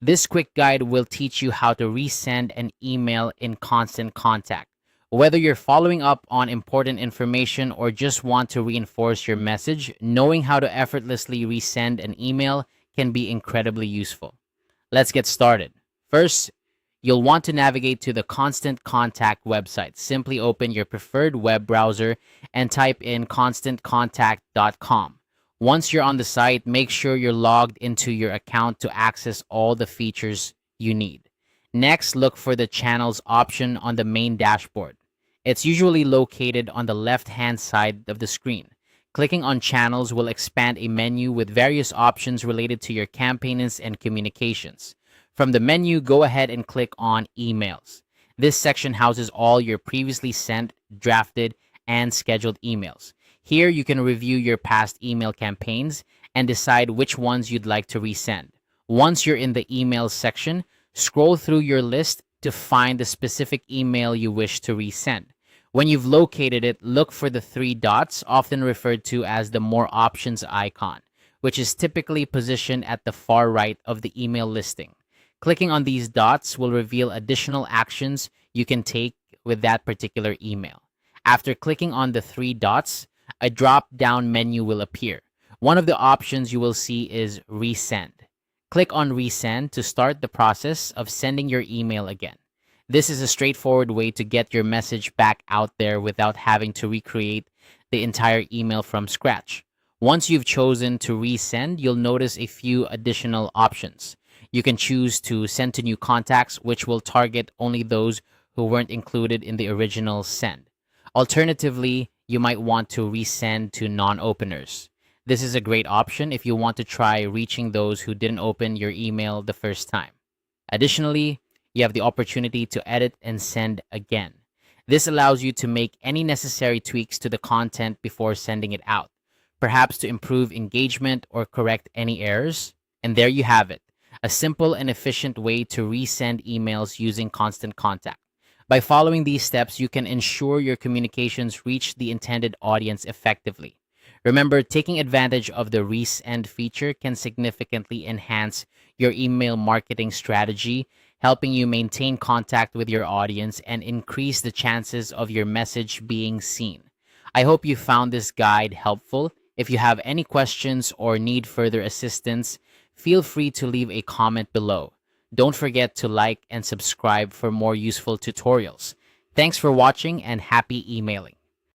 This quick guide will teach you how to resend an email in Constant Contact. Whether you're following up on important information or just want to reinforce your message, knowing how to effortlessly resend an email can be incredibly useful. Let's get started. First, you'll want to navigate to the Constant Contact website. Simply open your preferred web browser and type in constantcontact.com. Once you're on the site, make sure you're logged into your account to access all the features you need. Next, look for the channels option on the main dashboard. It's usually located on the left-hand side of the screen. Clicking on channels will expand a menu with various options related to your campaigns and communications. From the menu, go ahead and click on emails. This section houses all your previously sent, drafted, and scheduled emails. Here, you can review your past email campaigns and decide which ones you'd like to resend. Once you're in the emails section, scroll through your list to find the specific email you wish to resend. When you've located it, look for the three dots, often referred to as the More Options icon, which is typically positioned at the far right of the email listing. Clicking on these dots will reveal additional actions you can take with that particular email. After clicking on the three dots, a drop-down menu will appear. One of the options you will see is Resend. Click on Resend to start the process of sending your email again. This is a straightforward way to get your message back out there without having to recreate the entire email from scratch. Once you've chosen to resend, you'll notice a few additional options. You can choose to send to new contacts, which will target only those who weren't included in the original send. Alternatively, you might want to resend to non-openers. This is a great option if you want to try reaching those who didn't open your email the first time. Additionally, you have the opportunity to edit and send again. This allows you to make any necessary tweaks to the content before sending it out, perhaps to improve engagement or correct any errors. And there you have it, a simple and efficient way to resend emails using Constant Contact. By following these steps, you can ensure your communications reach the intended audience effectively. Remember, taking advantage of the Resend feature can significantly enhance your email marketing strategy, helping you maintain contact with your audience and increase the chances of your message being seen. I hope you found this guide helpful. If you have any questions or need further assistance, feel free to leave a comment below. Don't forget to like and subscribe for more useful tutorials. Thanks for watching and happy emailing.